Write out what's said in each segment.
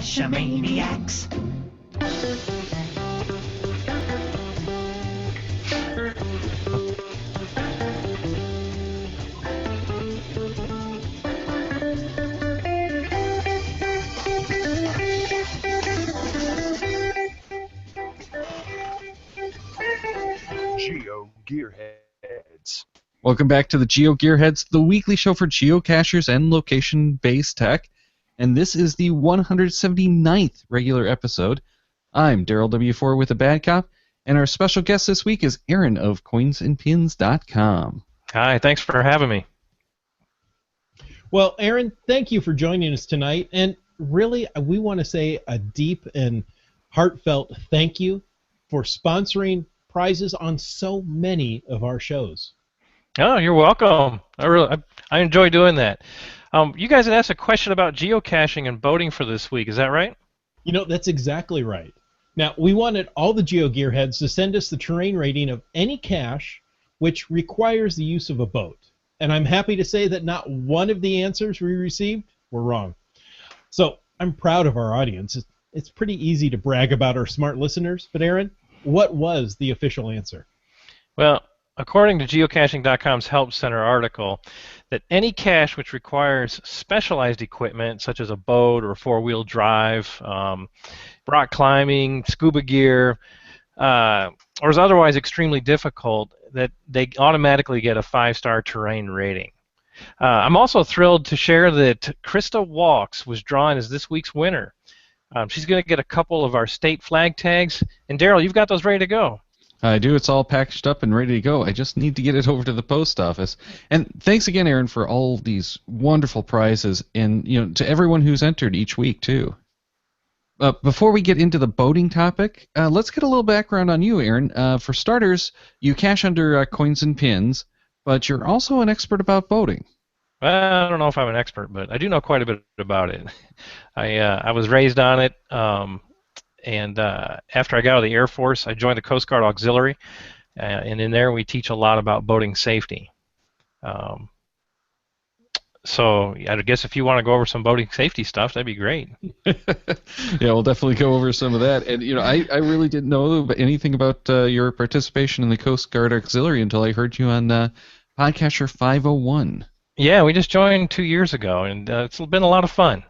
Geocachomaniacs. GeoGearHeads. Welcome back to the GeoGearHeads, the weekly show for geocachers and location-based tech. And this is the 179th regular episode. I'm Daryl W4 with the Bad Cop, and our special guest this week is Aaron of coinsandpins.com. Hi, thanks for having me. Well, Aaron, thank you for joining us tonight. And really, we want to say a deep and heartfelt thank you for sponsoring prizes on so many of our shows. Oh, you're welcome. I enjoy doing that. You guys had asked a question about geocaching and boating for this week. Is that right? You know, that's exactly right. Now, we wanted all the GeoGearheads to send us the terrain rating of any cache which requires the use of a boat. And I'm happy to say that not one of the answers we received were wrong. So I'm proud of our audience. It's pretty easy to brag about our smart listeners. But Aaron, what was the official answer? Well, according to geocaching.com's Help Center article, that any cache which requires specialized equipment, such as a boat or a four-wheel drive, rock climbing, scuba gear, or is otherwise extremely difficult, that they automatically get a 5-star terrain rating. I'm also thrilled to share that Krista Walks was drawn as this week's winner. She's going to get a couple of our state flag tags. And Daryl, you've got those ready to go. I do. It's all packaged up and ready to go. I just need to get it over to the post office. And thanks again, Aaron, for all these wonderful prizes, and to everyone who's entered each week too. Before we get into the boating topic, let's get a little background on you, Aaron. For starters, you cache under Coins and Pins, but you're also an expert about boating. Well, I don't know if I'm an expert, but I do know quite a bit about it. I was raised on it, and after I got out of the Air Force, I joined the Coast Guard Auxiliary, and in there we teach a lot about boating safety. So I guess if you want to go over some boating safety stuff, that'd be great. Yeah, we'll definitely go over some of that. And I really didn't know anything about your participation in the Coast Guard Auxiliary until I heard you on Podcaster 501. Yeah, we just joined 2 years ago, and it's been a lot of fun.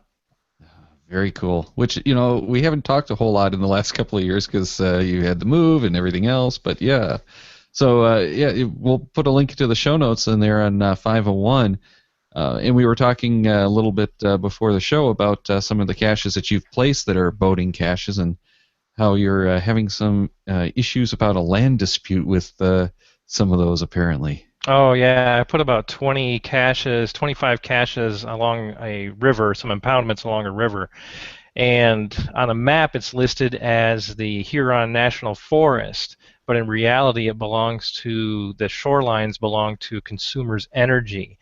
Very cool. Which, we haven't talked a whole lot in the last couple of years because you had the move and everything else. But yeah, so we'll put a link to the show notes in there on 501. And we were talking a little bit before the show about some of the caches that you've placed that are boating caches and how you're having some issues about a land dispute with some of those apparently. Oh, yeah. I put about 25 caches along a river, some impoundments along a river. And on a map, it's listed as the Huron National Forest. But in reality, the shorelines belong to Consumers Energy.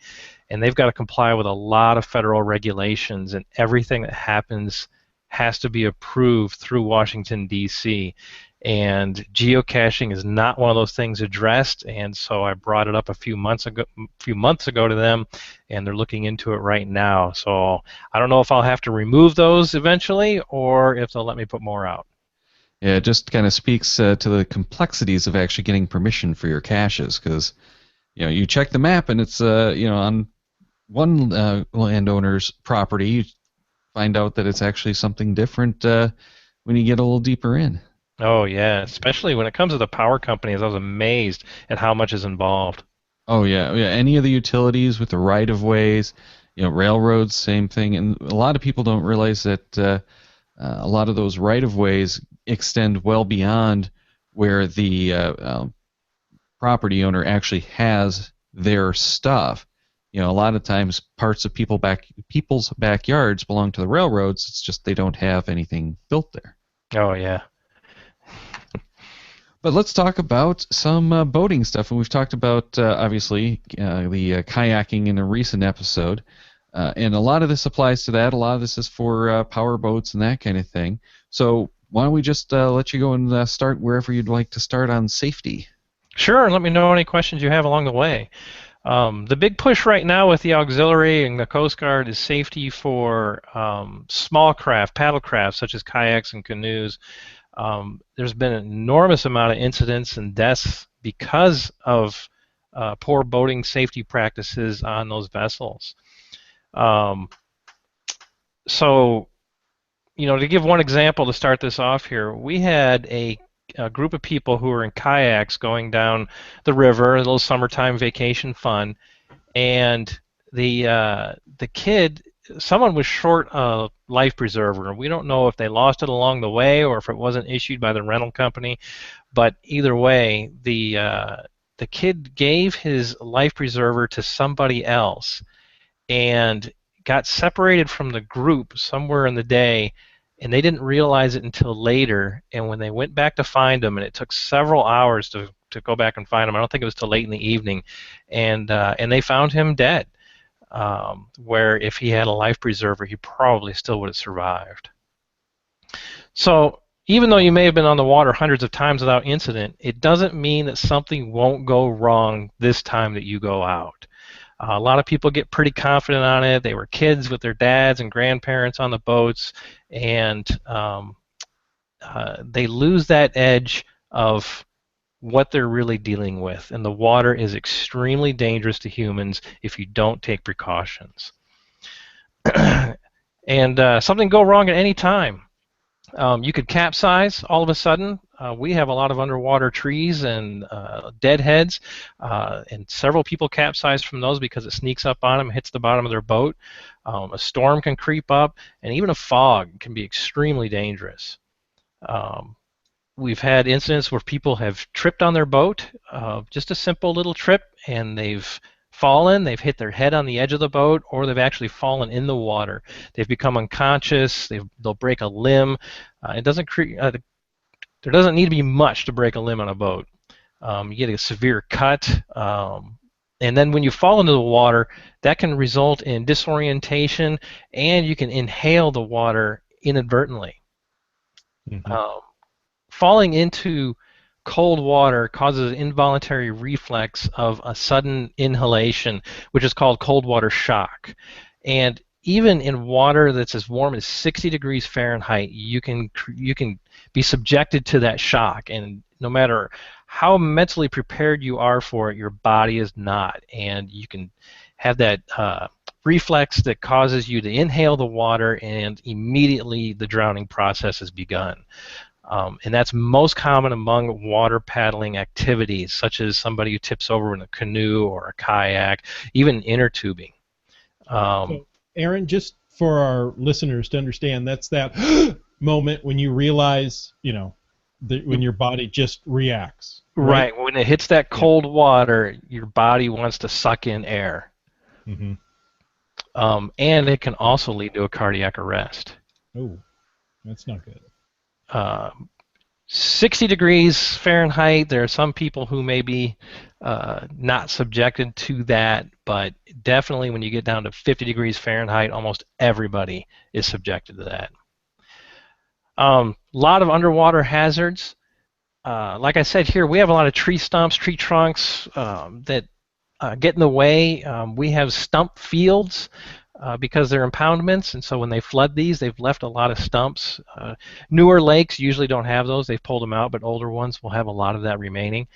And they've got to comply with a lot of federal regulations. And everything that happens has to be approved through Washington, D.C. And geocaching is not one of those things addressed, and so I brought it up a few months ago to them, and they're looking into it right now. So I don't know if I'll have to remove those eventually, or if they'll let me put more out. Yeah, it just kind of speaks to the complexities of actually getting permission for your caches, because you check the map and it's on one landowner's property, you find out that it's actually something different when you get a little deeper in. Oh, yeah, especially when it comes to the power companies. I was amazed at how much is involved. Oh, yeah. Any of the utilities with the right-of-ways, railroads, same thing. And a lot of people don't realize that a lot of those right-of-ways extend well beyond where the property owner actually has their stuff. A lot of times parts of people's backyards belong to the railroads. It's just they don't have anything built there. Oh, yeah. But let's talk about some boating stuff. And we've talked about, obviously, the kayaking in a recent episode. And a lot of this applies to that. A lot of this is for power boats and that kind of thing. So why don't we just let you go and start wherever you'd like to start on safety. Sure. Let me know any questions you have along the way. The big push right now with the auxiliary and the Coast Guard is safety for small craft, paddle craft, such as kayaks and canoes. There's been an enormous amount of incidents and deaths because of poor boating safety practices on those vessels. Um, so, to give one example to start this off here, we had a group of people who were in kayaks going down the river, a little summertime vacation fun, and the kid, someone was short a life preserver. We don't know if they lost it along the way or if it wasn't issued by the rental company, but either way, the kid gave his life preserver to somebody else and got separated from the group somewhere in the day, and they didn't realize it until later. And when they went back to find him, and it took several hours to go back and find him, I don't think it was till late in the evening, and they found him dead. Where if he had a life preserver, he probably still would have survived. So even though you may have been on the water hundreds of times without incident, it doesn't mean that something won't go wrong this time that you go out. A lot of people get pretty confident on it. They were kids with their dads and grandparents on the boats, and they lose that edge of what they're really dealing with. And the water is extremely dangerous to humans if you don't take precautions. And something go wrong at any time. You could capsize all of a sudden. We have a lot of underwater trees and deadheads, and several people capsize from those because it sneaks up on them, hits the bottom of their boat. A storm can creep up, and even a fog can be extremely dangerous. We've had incidents where people have tripped on their boat, just a simple little trip, and they've fallen, they've hit their head on the edge of the boat, or they've actually fallen in the water. They've become unconscious, they'll break a limb. There doesn't need to be much to break a limb on a boat. You get a severe cut, and then when you fall into the water, that can result in disorientation, and you can inhale the water inadvertently. Mm-hmm. Falling into cold water causes an involuntary reflex of a sudden inhalation, which is called cold water shock. And even in water that's as warm as 60 degrees Fahrenheit, you can be subjected to that shock. And no matter how mentally prepared you are for it, your body is not. And you can have that reflex that causes you to inhale the water, and immediately the drowning process has begun. And that's most common among water paddling activities, such as somebody who tips over in a canoe or a kayak, even inner tubing. So, Aaron, just for our listeners to understand, that's that moment when you realize, when your body just reacts. Right. When it hits that cold water, your body wants to suck in air. Mm-hmm. And it can also lead to a cardiac arrest. Oh, that's not good. 60 degrees Fahrenheit, there are some people who may be not subjected to that, but definitely when you get down to 50 degrees Fahrenheit, almost everybody is subjected to that. A lot of underwater hazards. Like I said here, we have a lot of tree stumps, tree trunks that get in the way. We have stump fields. Because they're impoundments, and so when they flood these, they've left a lot of stumps. Newer lakes usually don't have those. They've pulled them out, but older ones will have a lot of that remaining.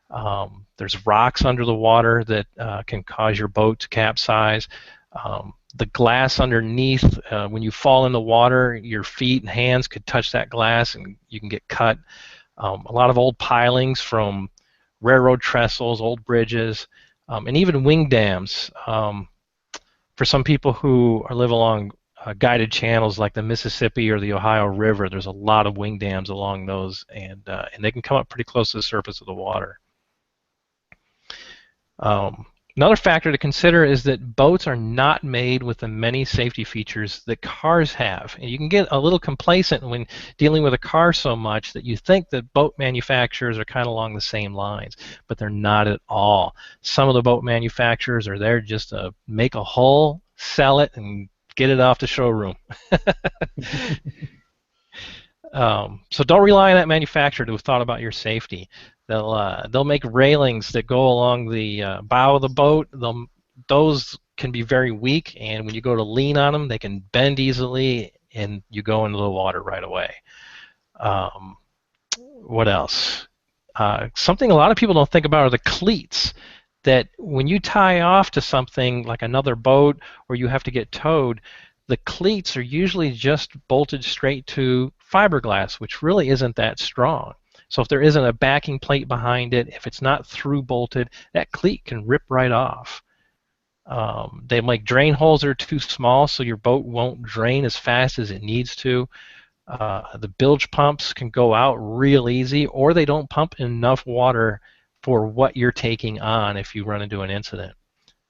There's rocks under the water that can cause your boat to capsize. The glass underneath, when you fall in the water, your feet and hands could touch that glass, and you can get cut. A lot of old pilings from railroad trestles, old bridges, and even wing dams. For some people who live along guided channels like the Mississippi or the Ohio River, there's a lot of wing dams along those, and they can come up pretty close to the surface of the water. Another factor to consider is that boats are not made with the many safety features that cars have. And you can get a little complacent when dealing with a car so much that you think that boat manufacturers are kind of along the same lines, but they're not at all. Some of the boat manufacturers are there just to make a hull, sell it, and get it off the showroom. So don't rely on that manufacturer to have thought about your safety. They'll make railings that go along the bow of the boat. Those can be very weak, and when you go to lean on them, they can bend easily, and you go into the water right away. What else? Something a lot of people don't think about are the cleats. That when you tie off to something like another boat or you have to get towed, the cleats are usually just bolted straight to fiberglass, which really isn't that strong. So if there isn't a backing plate behind it, if it's not through bolted, that cleat can rip right off. They make drain holes that are too small, so your boat won't drain as fast as it needs to. The bilge pumps can go out real easy, or they don't pump enough water for what you're taking on if you run into an incident.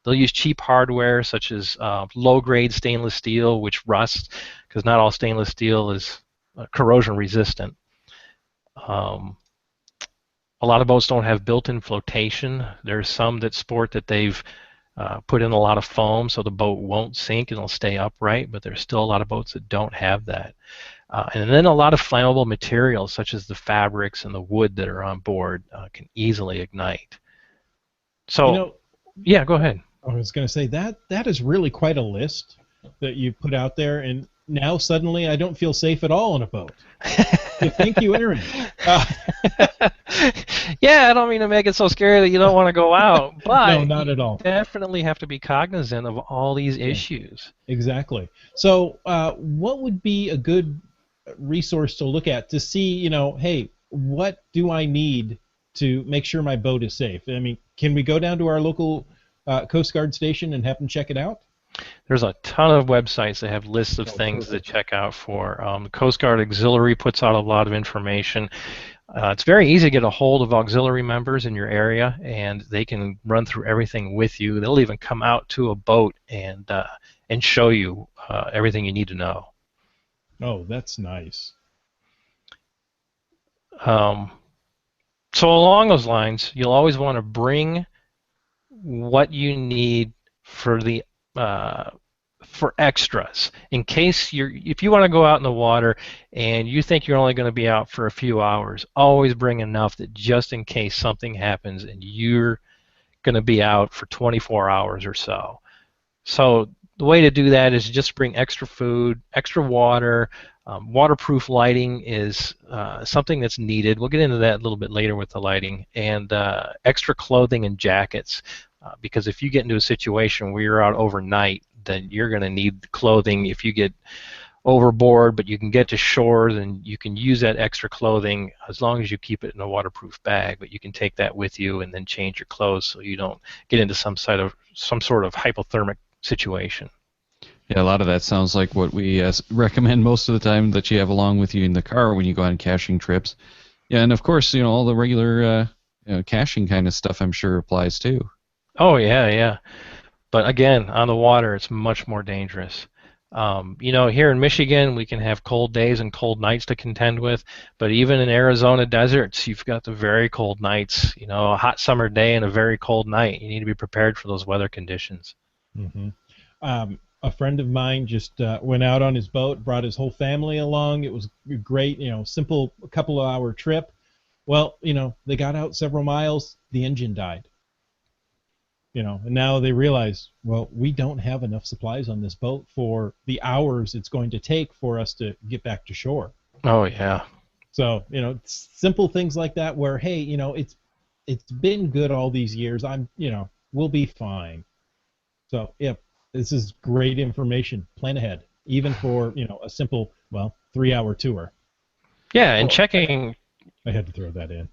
They'll use cheap hardware such as low-grade stainless steel, which rusts because not all stainless steel is corrosion resistant. A lot of boats don't have built-in flotation. There's some that sport that they've put in a lot of foam so the boat won't sink and it'll stay upright, but there's still a lot of boats that don't have that. And then a lot of flammable materials such as the fabrics and the wood that are on board can easily ignite. So, yeah, go ahead. I was going to say that is really quite a list that you put out there, and now suddenly I don't feel safe at all on a boat. So thank you, Aaron. Yeah, I don't mean to make it so scary that you don't want to go out, but no, not at all. You definitely have to be cognizant of all these issues. Exactly. So what would be a good resource to look at to see, hey, what do I need to make sure my boat is safe? I mean, can we go down to our local Coast Guard station and have them check it out? There's a ton of websites that have lists of things to check out for. The Coast Guard Auxiliary puts out a lot of information. It's very easy to get a hold of auxiliary members in your area, and they can run through everything with you. They'll even come out to a boat and show you everything you need to know. Oh, that's nice. So along those lines, you'll always want to bring what you need for the for extras in case if you want to go out in the water and you think you're only going to be out for a few hours, always bring enough that just in case something happens and you're going to be out for 24 hours or so. So the way to do that is just bring extra food, extra water. Waterproof lighting is something that's needed. We'll get into that a little bit later with the lighting, and extra clothing and jackets. Because if you get into a situation where you're out overnight, then you're going to need clothing. If you get overboard, but you can get to shore, then you can use that extra clothing as long as you keep it in a waterproof bag. But you can take that with you and then change your clothes so you don't get into some sort of hypothermic situation. Yeah, a lot of that sounds like what we recommend most of the time that you have along with you in the car when you go on caching trips. Yeah, and of course, all the regular caching kind of stuff I'm sure applies too. Oh, yeah. But again, on the water, it's much more dangerous. Here in Michigan, we can have cold days and cold nights to contend with, but even in Arizona deserts, you've got the very cold nights. A hot summer day and a very cold night. You need to be prepared for those weather conditions. Mm-hmm. A friend of mine just went out on his boat, brought his whole family along. It was great, simple couple of hour trip. Well, they got out several miles, the engine died. And now they realize, well, we don't have enough supplies on this boat for the hours it's going to take for us to get back to shore. Oh, yeah. So, simple things like that where, hey, it's been good all these years. We'll be fine. So, yeah, this is great information. Plan ahead, even for, a simple, 3-hour tour. Yeah, and checking... I had to throw that in.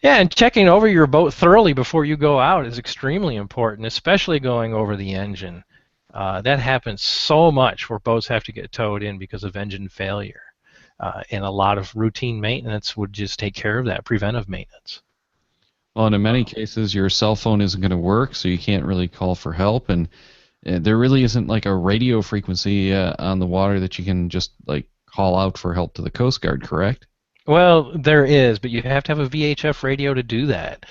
Yeah, and checking over your boat thoroughly before you go out is extremely important, especially going over the engine. That happens so much where boats have to get towed in because of engine failure. And a lot of routine maintenance would just take care of that, preventive maintenance. Well, and in many cases, your cell phone isn't going to work, so you can't really call for help. And there really isn't like a radio frequency on the water that you can just call out for help to the Coast Guard, correct? Well, there is, but you have to have a VHF radio to do that.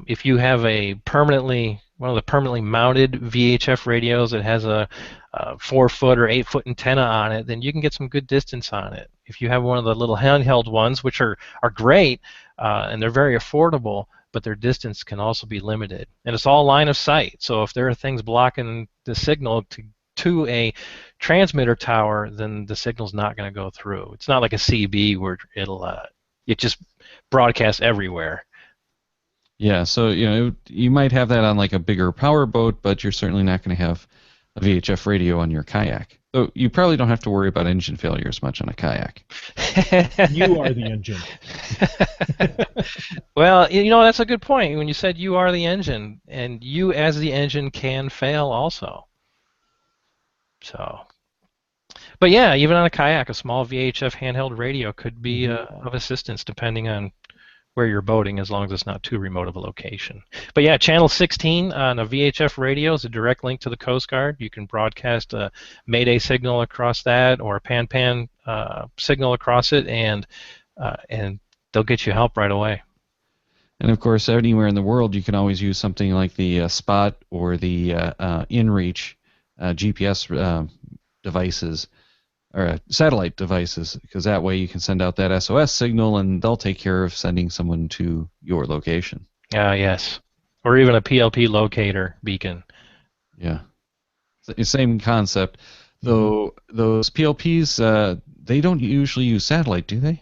If you have one of the permanently mounted VHF radios that has a 4-foot or 8-foot antenna on it, then you can get some good distance on it. if you have one of the little handheld ones, which are great, and they're very affordable, but their distance can also be limited. And it's all line of sight. So if there are things blocking the signal to a transmitter tower, then the signal's not going to go through. It's not like a CB where it just broadcasts everywhere. Yeah, so you might have that on like a bigger power boat, but you're certainly not going to have a VHF radio on your kayak. So you probably don't have to worry about engine failure as much on a kayak. You are the engine. Well, that's a good point. When you said you are the engine, and you as the engine can fail also. So, but yeah, even on a kayak, a small VHF handheld radio could be of assistance depending on where you're boating, as long as it's not too remote of a location. But yeah, channel 16 on a VHF radio is a direct link to the Coast Guard. You can broadcast a Mayday signal across that, or a pan signal across it, and they'll get you help right away. And of course, anywhere in the world, you can always use something like the Spot or the InReach GPS devices, or satellite devices, because that way you can send out that SOS signal and they'll take care of sending someone to your location. Yes. Or even a PLP locator beacon. Yeah. Same concept, though those PLPs, they don't usually use satellite, do they?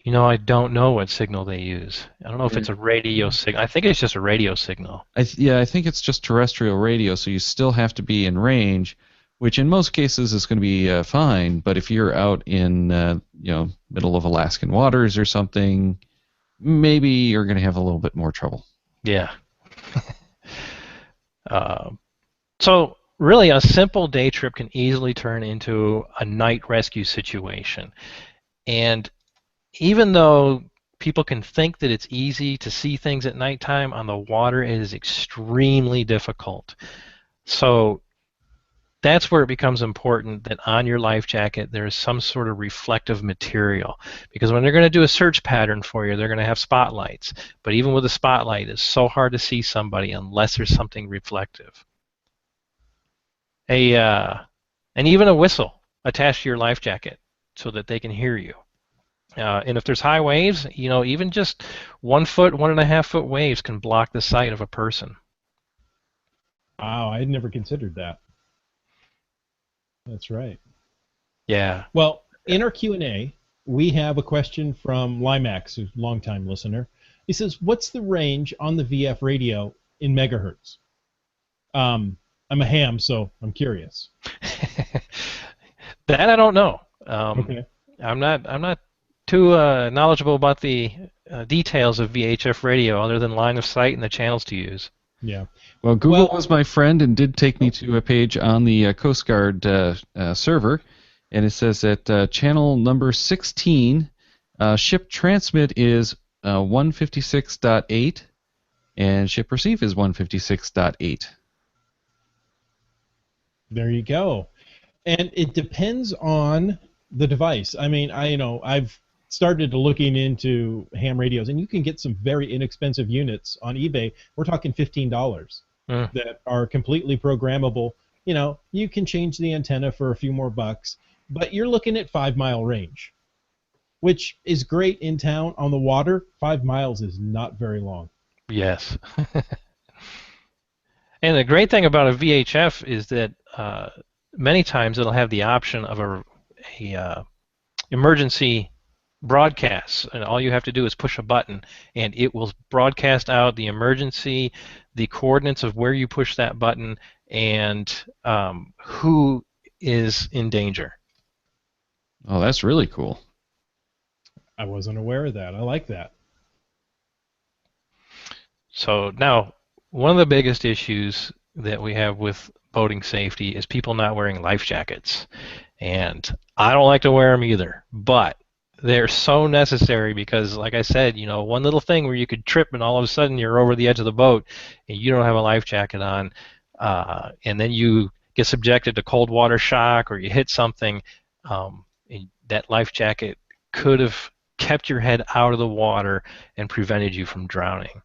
I don't know what signal they use. I don't know if it's a radio signal. I think it's just a radio signal. I think it's just terrestrial radio, so you still have to be in range, which in most cases is going to be fine. But if you're out in middle of Alaskan waters or something, maybe you're going to have a little bit more trouble. Yeah. So really, a simple day trip can easily turn into a night rescue situation. And even though people can think that it's easy to see things at nighttime, on the water it is extremely difficult. So that's where it becomes important that on your life jacket there is some sort of reflective material, because when they're going to do a search pattern for you, they're going to have spotlights. But even with a spotlight, it's so hard to see somebody unless there's something reflective. And even a whistle attached to your life jacket so that they can hear you. And if there's high waves, even just 1 foot, 1.5 foot waves can block the sight of a person. Wow, I had never considered that. That's right. Yeah. Well, in our Q&A, we have a question from Limax, who's a longtime listener. He says, what's the range on the VF radio in megahertz? I'm a ham, so I'm curious. That I don't know. Okay. I'm not too knowledgeable about the details of VHF radio, other than line of sight and the channels to use. Yeah. Well, Google was my friend and did take me to a page on the Coast Guard server, and it says that channel number 16, ship transmit is 156.8, and ship receive is 156.8. There you go. And it depends on the device. I mean, I've started looking into ham radios, and you can get some very inexpensive units on eBay. We're talking $15 that are completely programmable. You can change the antenna for a few more bucks, but you're looking at 5-mile range, which is great in town. On the water, 5 miles is not very long. Yes. And the great thing about a VHF is that many times it'll have the option of a emergency broadcasts, and all you have to do is push a button and it will broadcast out the emergency, the coordinates of where you push that button, and who is in danger. Oh, that's really cool. I wasn't aware of that. I like that. So now, one of the biggest issues that we have with boating safety is people not wearing life jackets. And I don't like to wear them either, but they're so necessary because, like I said, one little thing where you could trip and all of a sudden you're over the edge of the boat and you don't have a life jacket on, and then you get subjected to cold water shock or you hit something, that life jacket could have kept your head out of the water and prevented you from drowning.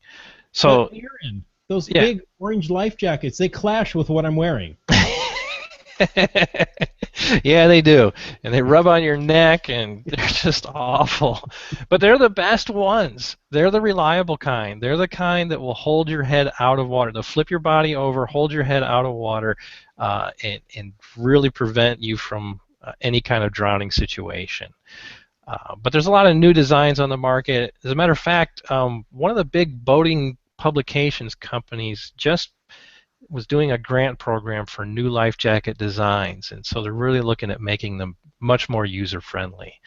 So those big orange life jackets, they clash with what I'm wearing. Yeah, they do. And they rub on your neck, and they're just awful. But they're the best ones. They're the reliable kind. They're the kind that will hold your head out of water. They'll flip your body over, hold your head out of water, and really prevent you from any kind of drowning situation. But there's a lot of new designs on the market. As a matter of fact, one of the big boating publications companies just was doing a grant program for new life jacket designs, and so they're really looking at making them much more user friendly.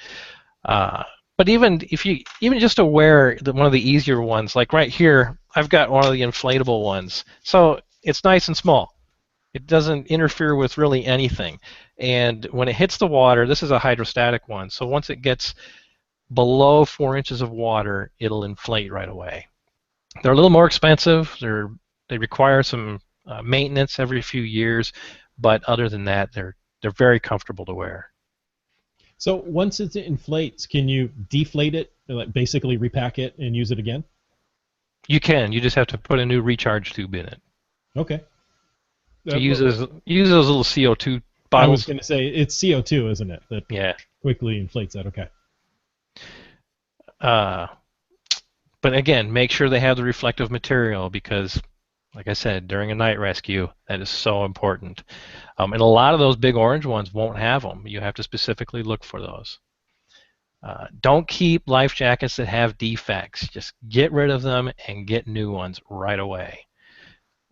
But even if you just to wear one of the easier ones, like right here, I've got one of the inflatable ones, so it's nice and small. It doesn't interfere with really anything, and when it hits the water, this is a hydrostatic one, so once it gets below 4 inches of water, it'll inflate right away. They're a little more expensive. They require some maintenance every few years, but other than that, they're very comfortable to wear. So once it inflates, can you deflate it, like basically repack it and use it again? You can. You just have to put a new recharge tube in it. Okay. So use those little CO2 bottles. I was going to say it's CO2, isn't it? That Yeah. quickly inflates that. Okay. But again, make sure they have the reflective material because, like I said, during a night rescue, that is so important. And a lot of those big orange ones won't have them. You have to specifically look for those. Don't keep life jackets that have defects. Just get rid of them and get new ones right away.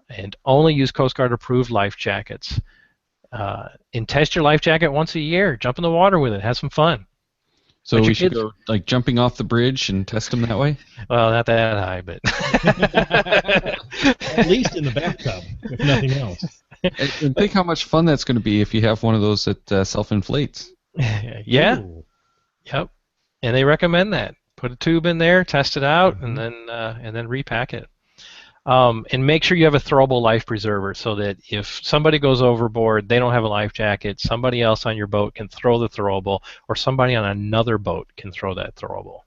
And only use Coast Guard approved life jackets. And test your life jacket once a year. Jump in the water with it. Have some fun. So we should go like jumping off the bridge and test them that way? Well, not that high, but at least in the bathtub, if nothing else. And think how much fun that's going to be if you have one of those that self-inflates. Yeah. Ooh. Yep. And they recommend that. Put a tube in there, test it out, and then repack it. And make sure you have a throwable life preserver so that if somebody goes overboard, they don't have a life jacket, somebody else on your boat can throw the throwable, or somebody on another boat can throw that throwable.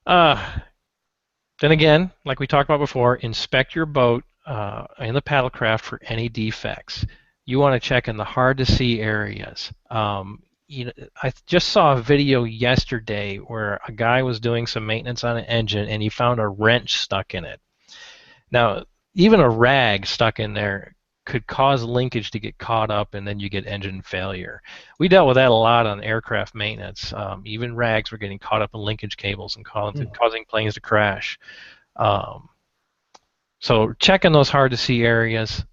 Then again, like we talked about before, inspect your boat and the paddlecraft for any defects. You want to check in the hard-to-see areas. I just saw a video yesterday where a guy was doing some maintenance on an engine and he found a wrench stuck in it. Now, even a rag stuck in there could cause linkage to get caught up and then you get engine failure. We dealt with that a lot on aircraft maintenance. Even rags were getting caught up in linkage cables and causing planes to crash. So check in those hard-to-see areas.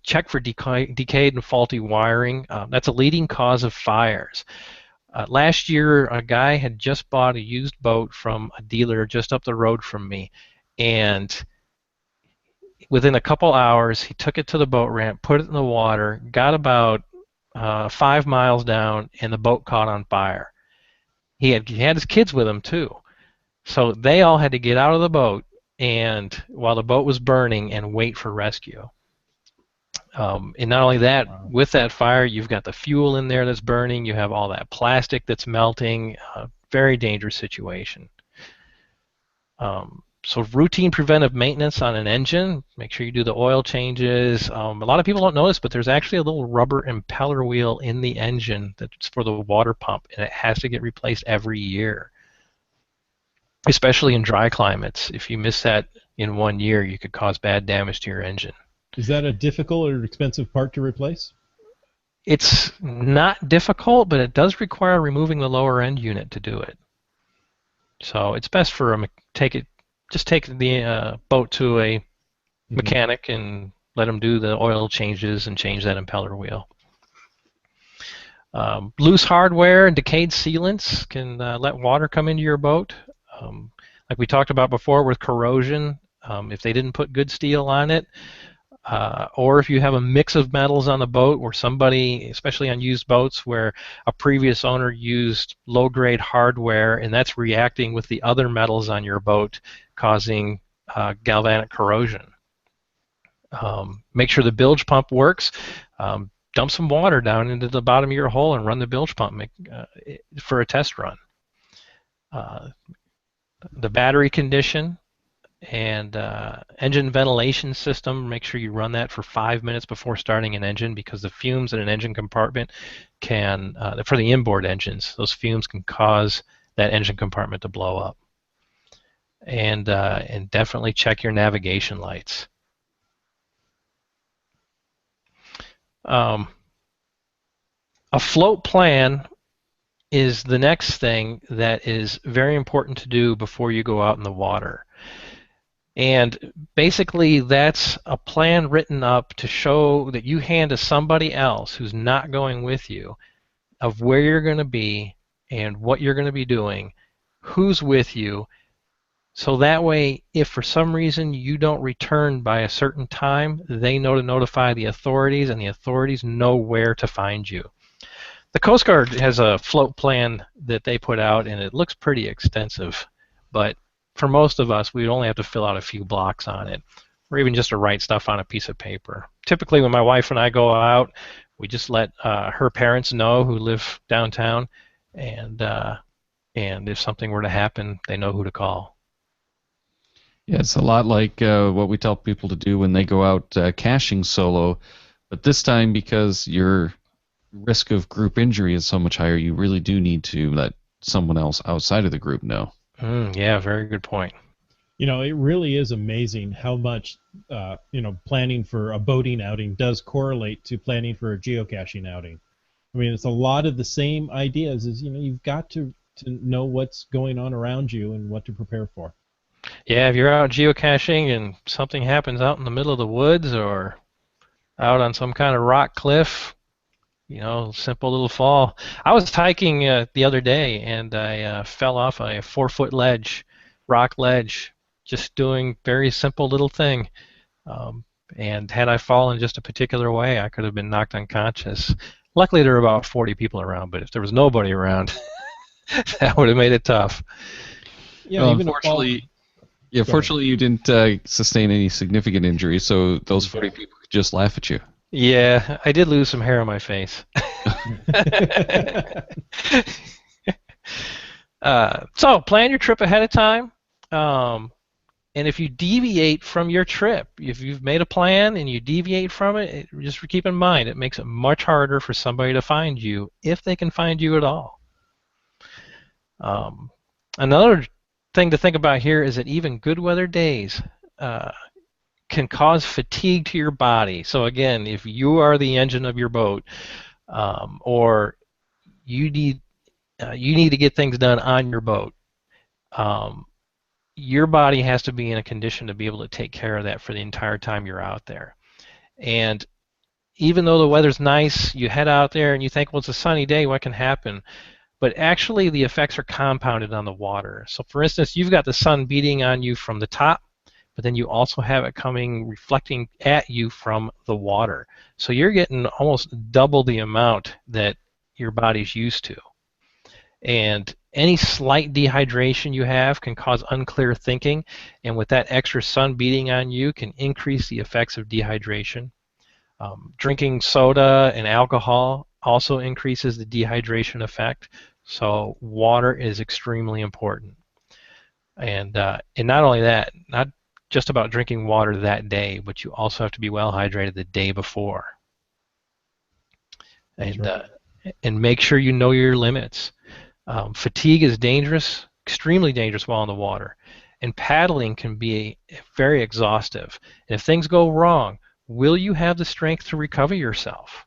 Check for decayed and faulty wiring. That's a leading cause of fires. Last year, a guy had just bought a used boat from a dealer just up the road from me, and within a couple hours, he took it to the boat ramp, put it in the water, got about 5 miles down, and the boat caught on fire. He had his kids with him, too. So they all had to get out of the boat and while the boat was burning and wait for rescue. And not only that, with that fire, you've got the fuel in there that's burning, you have all that plastic that's melting, very dangerous situation. So routine preventive maintenance on an engine, make sure you do the oil changes. A lot of people don't notice, but there's actually a little rubber impeller wheel in the engine that's for the water pump, and it has to get replaced every year. Especially in dry climates. If you miss that in 1 year, you could cause bad damage to your engine. Is that a difficult or expensive part to replace? It's not difficult, but it does require removing the lower end unit to do it. So it's best for just take the boat to a mechanic and let them do the oil changes and change that impeller wheel. Loose hardware and decayed sealants can let water come into your boat. Like we talked about before with corrosion, if they didn't put good steel on it, or if you have a mix of metals on the boat where somebody, especially on used boats, where a previous owner used low-grade hardware and that's reacting with the other metals on your boat, causing galvanic corrosion. Make sure the bilge pump works. Dump some water down into the bottom of your hole and run the bilge pump for a test run. The battery condition And engine ventilation system, make sure you run that for 5 minutes before starting an engine, because the fumes in an engine compartment can, for the inboard engines, those fumes can cause that engine compartment to blow up. And definitely check your navigation lights. A float plan is the next thing that is very important to do before you go out in the water. And basically, that's a plan written up to show that you hand to somebody else who's not going with you of where you're going to be and what you're going to be doing, who's with you, so that way, if for some reason you don't return by a certain time, they know to notify the authorities, and the authorities know where to find you. The Coast Guard has a float plan that they put out, and it looks pretty extensive, but for most of us, we'd only have to fill out a few blocks on it, or even just to write stuff on a piece of paper. Typically, when my wife and I go out, we just let her parents know, who live downtown, and if something were to happen, they know who to call. Yeah, it's a lot like what we tell people to do when they go out caching solo, but this time, because your risk of group injury is so much higher, you really do need to let someone else outside of the group know. Yeah, very good point. You know, it really is amazing how much, planning for a boating outing does correlate to planning for a geocaching outing. I mean, it's a lot of the same ideas. You've got to know what's going on around you and what to prepare for. Yeah, if you're out geocaching and something happens out in the middle of the woods or out on some kind of rock cliff, simple little fall. I was hiking the other day, and I fell off a 4-foot ledge, rock ledge, just doing very simple little thing. And had I fallen just a particular way, I could have been knocked unconscious. Luckily, there were about 40 people around, but if there was nobody around, that would have made it tough. Yeah, well, even fortunately, you didn't sustain any significant injury, so those 40 people could just laugh at you. Yeah, I did lose some hair on my face. So plan your trip ahead of time. And if you deviate from your trip, if you've made a plan and you deviate from it, just keep in mind it makes it much harder for somebody to find you, if they can find you at all. Another thing to think about here is that even good weather days can cause fatigue to your body. So again, if you are the engine of your boat, or you need to get things done on your boat, your body has to be in a condition to be able to take care of that for the entire time you're out there. And even though the weather's nice, you head out there and you think, well, it's a sunny day, what can happen? But actually, the effects are compounded on the water. So for instance, you've got the sun beating on you from the top, but then you also have it reflecting at you from the water. So you're getting almost double the amount that your body's used to. And any slight dehydration you have can cause unclear thinking, and with that extra sun beating on you can increase the effects of dehydration. Drinking soda and alcohol also increases the dehydration effect, so water is extremely important. And not only that, not just about drinking water that day, but you also have to be well hydrated the day before. And make sure you know your limits. Fatigue is dangerous, extremely dangerous while in the water, and paddling can be very exhaustive. And if things go wrong, will you have the strength to recover yourself?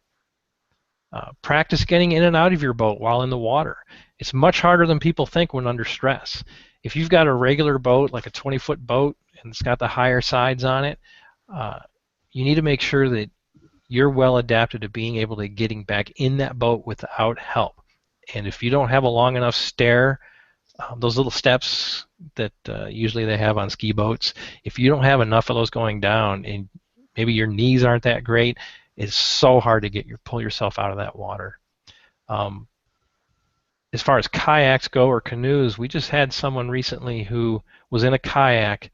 Practice getting in and out of your boat while in the water. It's much harder than people think when under stress. If you've got a regular boat, like a 20-foot boat, and it's got the higher sides on it, you need to make sure that you're well adapted to being able to getting back in that boat without help. And if you don't have a long enough stair, those little steps that usually they have on ski boats, if you don't have enough of those going down and maybe your knees aren't that great, it's so hard to pull yourself out of that water. As far as kayaks go or canoes, we just had someone recently who was in a kayak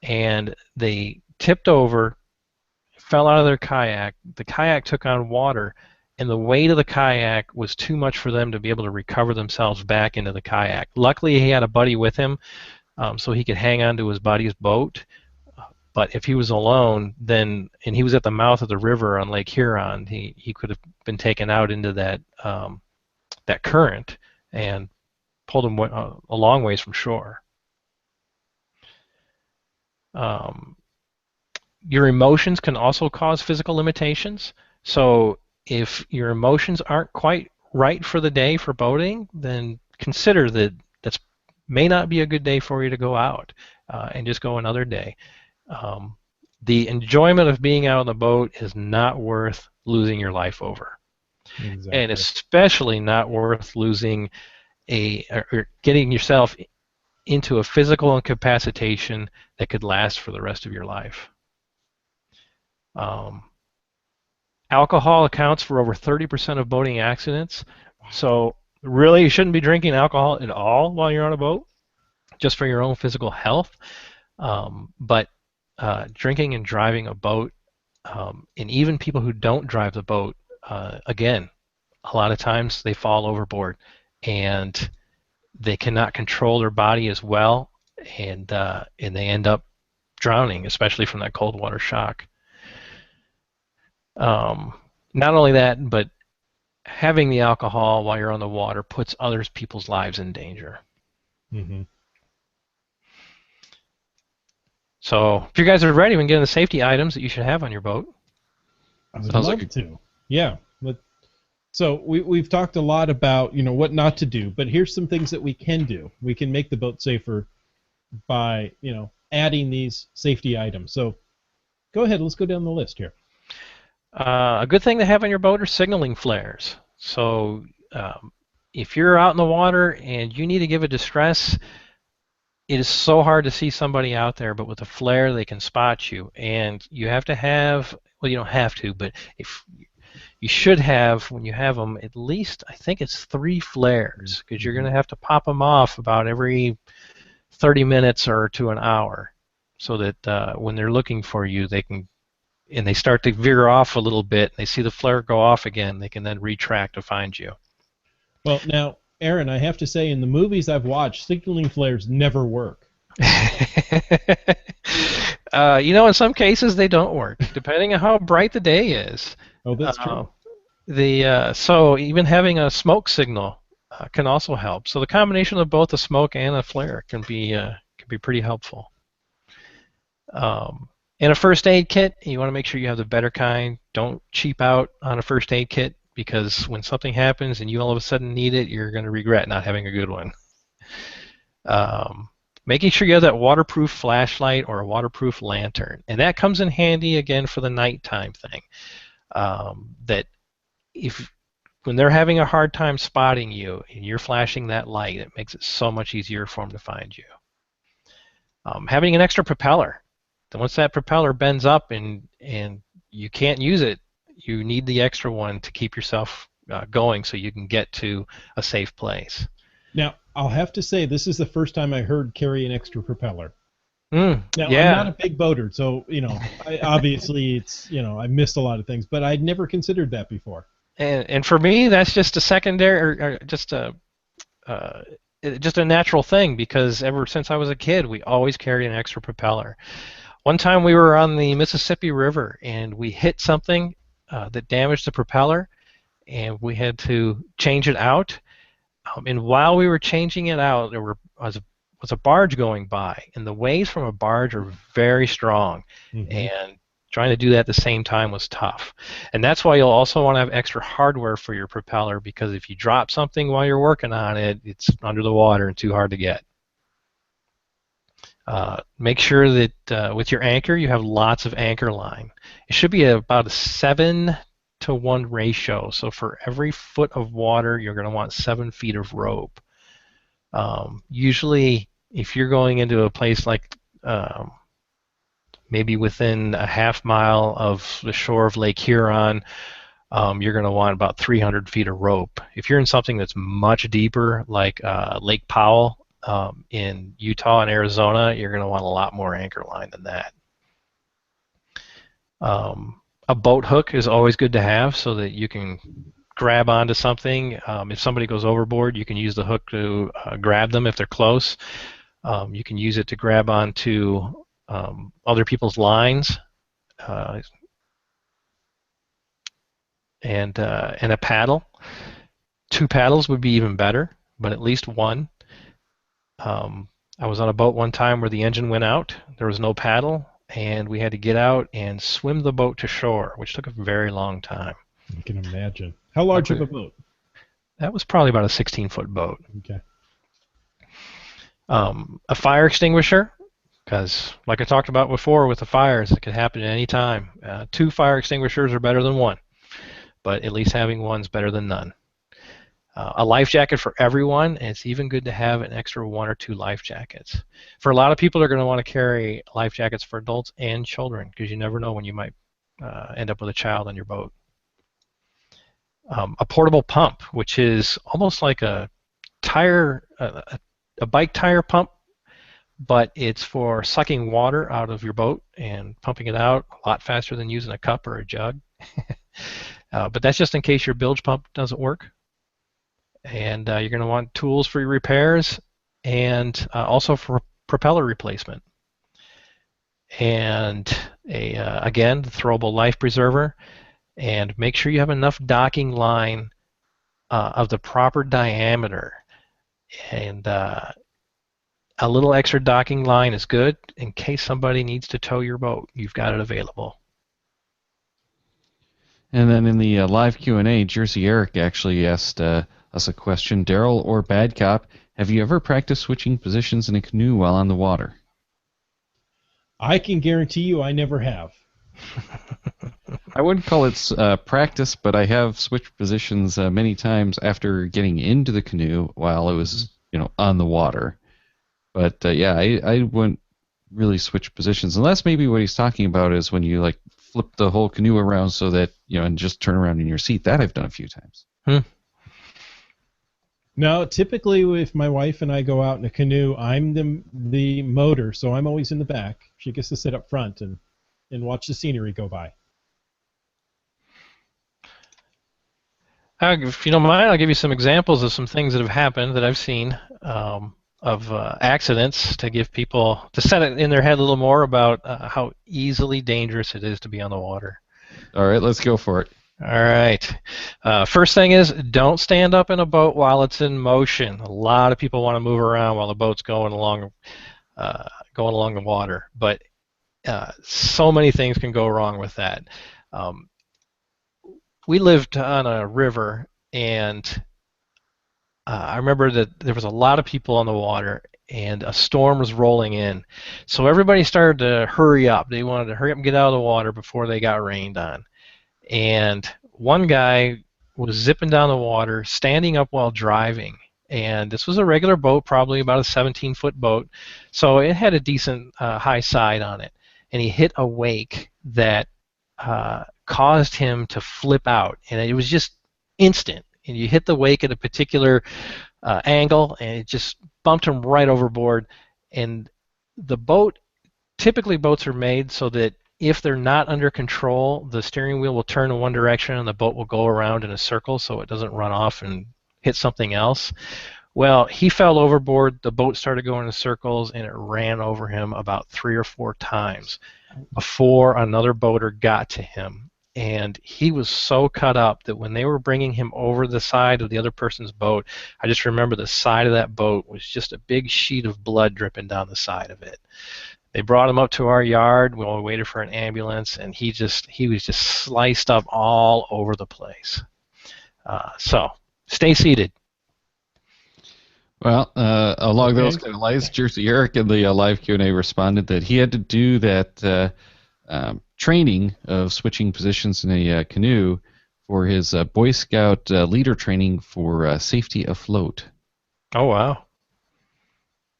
and they tipped over, fell out of their kayak. The kayak took on water, and the weight of the kayak was too much for them to be able to recover themselves back into the kayak. Luckily, he had a buddy with him, so he could hang on to his buddy's boat. But if he was alone, then, and he was at the mouth of the river on Lake Huron, he could have been taken out into that that current and pulled him a long ways from shore. Your emotions can also cause physical limitations. So if your emotions aren't quite right for the day for boating, then consider that that's may not be a good day for you to go out, and just go another day. The enjoyment of being out on the boat is not worth losing your life over. Exactly. And especially not worth losing or getting yourself into a physical incapacitation that could last for the rest of your life. Alcohol accounts for over 30% of boating accidents. So really, you shouldn't be drinking alcohol at all while you're on a boat, just for your own physical health. But drinking and driving a boat, and even people who don't drive the boat, again, a lot of times they fall overboard and they cannot control their body as well, and they end up drowning, especially from that cold water shock. Not only that, but having the alcohol while you're on the water puts other people's lives in danger. Mm-hmm. So if you guys are ready, we can get into the safety items that you should have on your boat. I would Sounds love like to. Yeah. So we've talked a lot about, what not to do, but here's some things that we can do. We can make the boat safer by, adding these safety items. So go ahead, let's go down the list here. A good thing to have on your boat are signaling flares. So if you're out in the water and you need to give a distress, it is so hard to see somebody out there, but with a flare they can spot you. And you have to have, well, you don't have to, but if you should have, when you have them, at least, I think it's 3 flares, because you're going to have to pop them off about every 30 minutes or to an hour, so that when they're looking for you, they can, and they start to veer off a little bit, and they see the flare go off again, they can then retract to find you. Well, now, Aaron, I have to say, in the movies I've watched, signaling flares never work. In some cases they don't work, depending on how bright the day is. Oh, that's true. So even having a smoke signal can also help. So the combination of both a smoke and a flare can be pretty helpful. In a first aid kit, you want to make sure you have the better kind. Don't cheap out on a first aid kit, because when something happens and you all of a sudden need it, you're going to regret not having a good one. Making sure you have that waterproof flashlight or a waterproof lantern. And that comes in handy, again, for the nighttime thing. That when they're having a hard time spotting you and you're flashing that light, it makes it so much easier for them to find you. Having an extra propeller. Then once that propeller bends up and you can't use it, you need the extra one to keep yourself going so you can get to a safe place. Now, I'll have to say, this is the first time I heard carry an extra propeller. Now, I'm not a big boater, so, obviously it's, I missed a lot of things, but I'd never considered that before. And for me, that's just a secondary, or just a natural thing, because ever since I was a kid, we always carried an extra propeller. One time we were on the Mississippi River and we hit something that damaged the propeller, and we had to change it out. And while we were changing it out, there was a barge going by, and the waves from a barge are very strong, and trying to do that at the same time was tough. And that's why you'll also want to have extra hardware for your propeller, because if you drop something while you're working on it, it's under the water and too hard to get. Make sure that with your anchor, you have lots of anchor line. It should be about a 7-to-1 ratio. So for every foot of water, you're going to want 7 feet of rope. Usually, if you're going into a place like maybe within a half mile of the shore of Lake Huron, you're going to want about 300 feet of rope. If you're in something that's much deeper, like Lake Powell in Utah and Arizona, you're going to want a lot more anchor line than that. A boat hook is always good to have, so that you can grab onto something. If somebody goes overboard, you can use the hook to grab them if they're close. You can use it to grab onto other people's lines, and a paddle. 2 paddles would be even better, but at least one. I was on a boat one time where the engine went out. There was no paddle, and we had to get out and swim the boat to shore, which took a very long time. I can imagine. How large of a boat? That was probably about a 16-foot boat. Okay. A fire extinguisher, because like I talked about before with the fires, it can happen at any time. 2 fire extinguishers are better than 1, but at least having one's better than none. A life jacket for everyone, and it's even good to have an extra 1 or 2 life jackets. For a lot of people, they're going to want to carry life jackets for adults and children, because you never know when you might end up with a child on your boat. A portable pump, which is almost like a tire, a bike tire pump, but it's for sucking water out of your boat and pumping it out a lot faster than using a cup or a jug. But that's just in case your bilge pump doesn't work. And you're going to want tools for your repairs, and also for propeller replacement. And again, the throwable life preserver. And make sure you have enough docking line of the proper diameter. And a little extra docking line is good in case somebody needs to tow your boat. You've got it available. And then in the live Q&A, Jersey Eric actually asked us a question. Daryl or Bad Cop, have you ever practiced switching positions in a canoe while on the water? I can guarantee you I never have. I wouldn't call it practice, but I have switched positions many times after getting into the canoe while I was, on the water. But yeah, I wouldn't really switch positions, unless maybe what he's talking about is when you like flip the whole canoe around so that and just turn around in your seat. That I've done a few times. No, typically if my wife and I go out in a canoe, I'm the motor, so I'm always in the back. She gets to sit up front and watch the scenery go by. If you don't mind, I'll give you some examples of some things that have happened that I've seen of accidents to give people, to set it in their head a little more about how easily dangerous it is to be on the water. All right, let's go for it. All right. First thing is, don't stand up in a boat while it's in motion. A lot of people want to move around while the boat's going along the water, but so many things can go wrong with that. We lived on a river, and I remember that there was a lot of people on the water, and a storm was rolling in. So everybody started to hurry up. They wanted to hurry up and get out of the water before they got rained on. And one guy was zipping down the water, standing up while driving. And this was a regular boat, probably about a 17-foot boat. So it had a decent high side on it. And he hit a wake that caused him to flip out. And it was just instant. And you hit the wake at a particular angle, and it just bumped him right overboard. And the boat, typically boats are made so that if they're not under control, the steering wheel will turn in one direction and the boat will go around in a circle so it doesn't run off and hit something else. Well, he fell overboard, the boat started going in circles, and it ran over him about 3 or 4 times before another boater got to him. And he was so cut up that when they were bringing him over the side of the other person's boat, I just remember the side of that boat was just a big sheet of blood dripping down the side of it. They brought him up to our yard. We waited for an ambulance, and he was just sliced up all over the place. So stay seated. Well, along those kind of lines, Jersey Eric in the live Q&A responded that he had to do that training of switching positions in a canoe for his Boy Scout leader training for safety afloat. Oh, wow.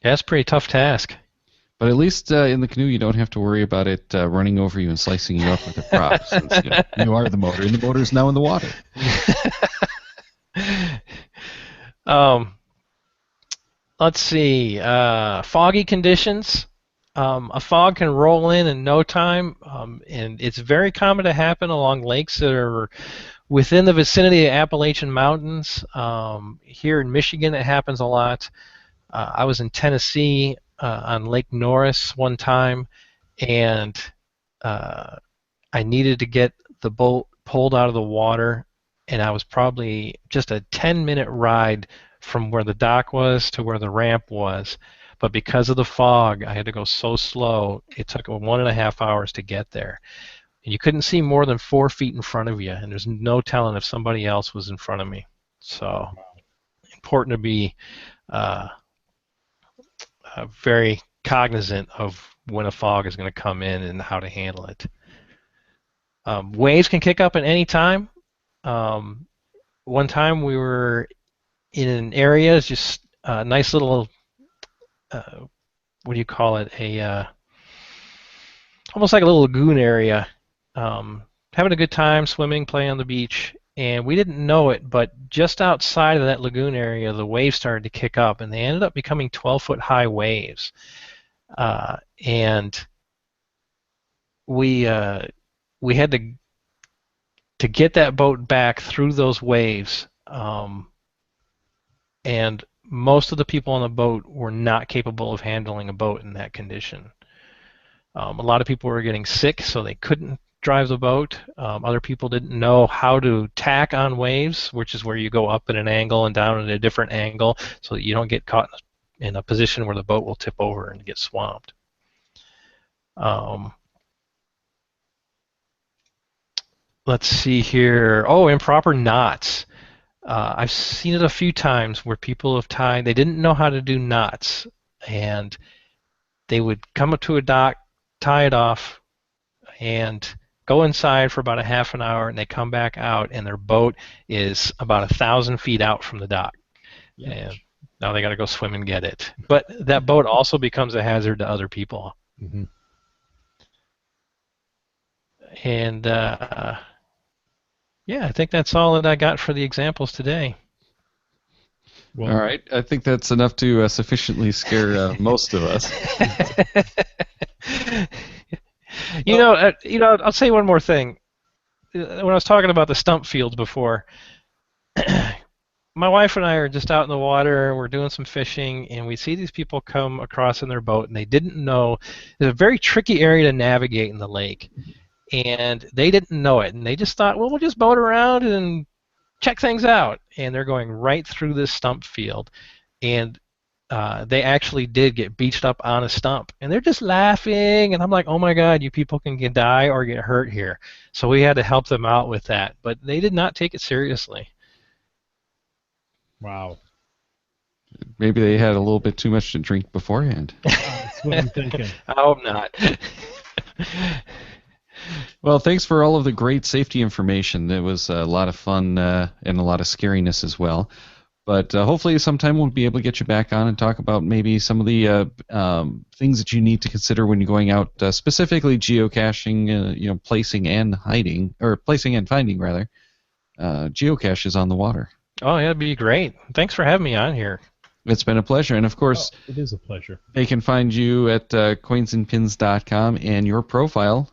Yeah, that's a pretty tough task. But at least in the canoe, you don't have to worry about it running over you and slicing you up with a prop, since you are the motor, and the motor is now in the water. Let's see. Foggy conditions. A fog can roll in no time, and it's very common to happen along lakes that are within the vicinity of Appalachian Mountains. Here in Michigan, it happens a lot. I was in Tennessee on Lake Norris one time, and I needed to get the boat pulled out of the water, and I was probably just a 10-minute ride from where the dock was to where the ramp was. But because of the fog, I had to go so slow, it took 1.5 hours to get there. And you couldn't see more than 4 feet in front of you, and there's no telling if somebody else was in front of me. So important to be very cognizant of when a fog is going to come in and how to handle it. Waves can kick up at any time. One time we were in an area, it's just a nice little, what do you call it? Almost like a little lagoon area. Having a good time, swimming, playing on the beach, and we didn't know it, but just outside of that lagoon area, the waves started to kick up, and they ended up becoming 12-foot high waves. And we had to get that boat back through those waves, and most of the people on the boat were not capable of handling a boat in that condition. A lot of people were getting sick, so they couldn't drive the boat. Other people didn't know how to tack on waves, which is where you go up at an angle and down at a different angle so that you don't get caught in a position where the boat will tip over and get swamped. Let's see here. Oh, improper knots. I've seen it a few times where people have tied, they didn't know how to do knots, and they would come up to a dock, tie it off, and go inside for about a half an hour, and they come back out, and their boat is about 1,000 feet out from the dock. Yeah. And now they got to go swim and get it. But that boat also becomes a hazard to other people. Mm-hmm. And yeah, I think that's all that I got for the examples today. Well, all right, I think that's enough to sufficiently scare most of us. I'll say one more thing. When I was talking about the stump fields before, my wife and I are just out in the water, we're doing some fishing, and we see these people come across in their boat, and they didn't know. It's a very tricky area to navigate in the lake, and they didn't know it, and they just thought, well, we'll just boat around and check things out, and they're going right through this stump field, and they actually did get beached up on a stump, and they're just laughing, and I'm like, oh my God, you people can die or get hurt here. So we had to help them out with that, but they did not take it seriously. Wow. Maybe they had a little bit too much to drink beforehand. That's what I'm thinking. I hope not. Well, thanks for all of the great safety information. It was a lot of fun and a lot of scariness as well. But hopefully sometime we'll be able to get you back on and talk about maybe some of the things that you need to consider when you're going out, specifically geocaching, placing and finding geocaches on the water. Oh, yeah, that'd be great. Thanks for having me on here. It's been a pleasure. And, of course, it is a pleasure. They can find you at coinsandpins.com and your profile,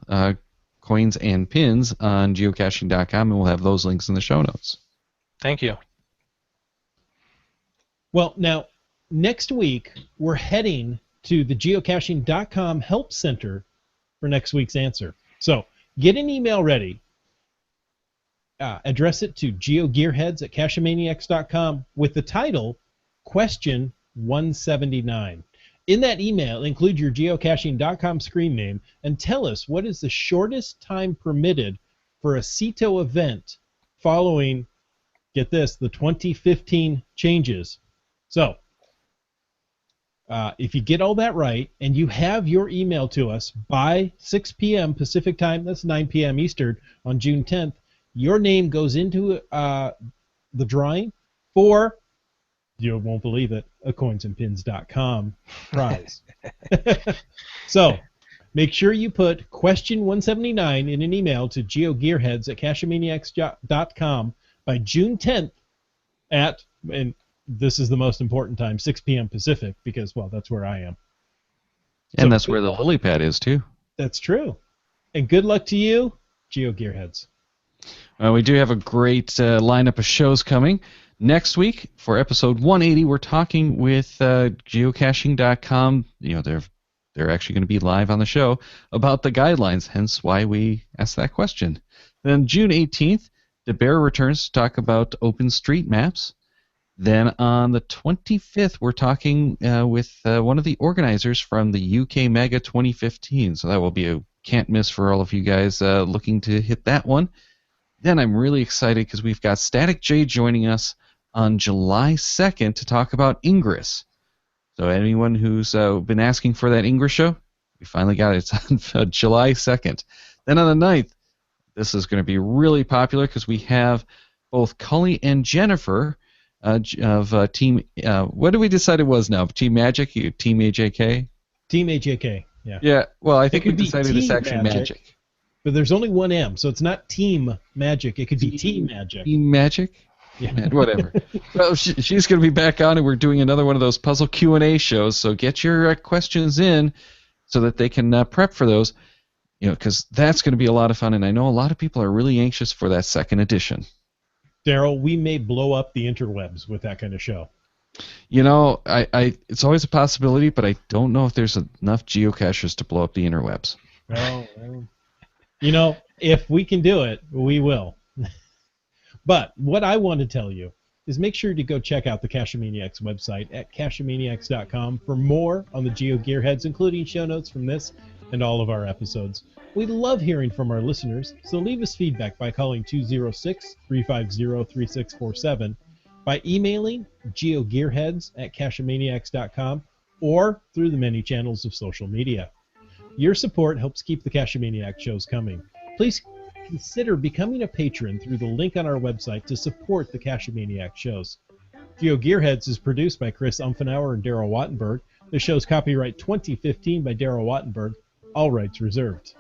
Coins and Pins, on geocaching.com, and we'll have those links in the show notes. Thank you. Well, now, next week, we're heading to the geocaching.com help center for next week's answer. So get an email ready. Address it to geogearheads@cacheamaniacs.com with the title, Question 179. In that email, include your geocaching.com screen name and tell us what is the shortest time permitted for a CETO event following, get this, the 2015 changes. So, if you get all that right and you have your email to us by 6 p.m. Pacific time, that's 9 p.m. Eastern, on June 10th, your name goes into the drawing for, you won't believe it, a coinsandpins.com prize. So, make sure you put question 179 in an email to geogearheads@cacheamaniacs.com by June 10th at, and this is the most important time, 6 p.m. Pacific, because, well, that's where I am. And so, that's where the lily pad is, too. That's true. And good luck to you, GeoGearHeads. We do have a great lineup of shows coming. Next week, for episode 180, we're talking with geocaching.com. They're actually going to be live on the show about the guidelines, hence why we asked that question. Then June 18th, DeBear returns to talk about OpenStreetMaps. Then on the 25th, we're talking with one of the organizers from the UK Mega 2015. So that will be a can't miss for all of you guys looking to hit that one. Then I'm really excited because we've got Static J joining us on July 2nd to talk about Ingress. So anyone who's been asking for that Ingress show, we finally got it. It's on July 2nd. Then on the 9th, this is going to be really popular because we have both Cully and Jennifer of Team, what did we decide it was now? Team Magic? Team AJK? Team AJK, yeah. Yeah, well, I think we could be decided it's Team actually Magic. Magic. But there's only one M, so it's not Team Magic. It could be Team Magic. Team Magic? Yeah. Whatever. Well, she's going to be back on, and we're doing another one of those puzzle Q&A shows. So get your questions in so that they can prep for those. Because that's going to be a lot of fun, and I know a lot of people are really anxious for that second edition. Daryl, we may blow up the interwebs with that kind of show. It's always a possibility, but I don't know if there's enough geocachers to blow up the interwebs. Well, if we can do it, we will. But what I want to tell you is make sure to go check out the Cachemaniacs website at cachemaniacs.com for more on the GeoGearHeads, including show notes from this and all of our episodes. We love hearing from our listeners, so leave us feedback by calling 206-350-3647, by emailing geogearheads@cachemaniacs.com, or through the many channels of social media. Your support helps keep the Cachemaniac shows coming. Please consider becoming a patron through the link on our website to support the Cachemaniac shows. GeoGearHeads is produced by Chris Umfenauer and Daryl Wattenberg. The show's copyright 2015 by Daryl Wattenberg. All rights reserved.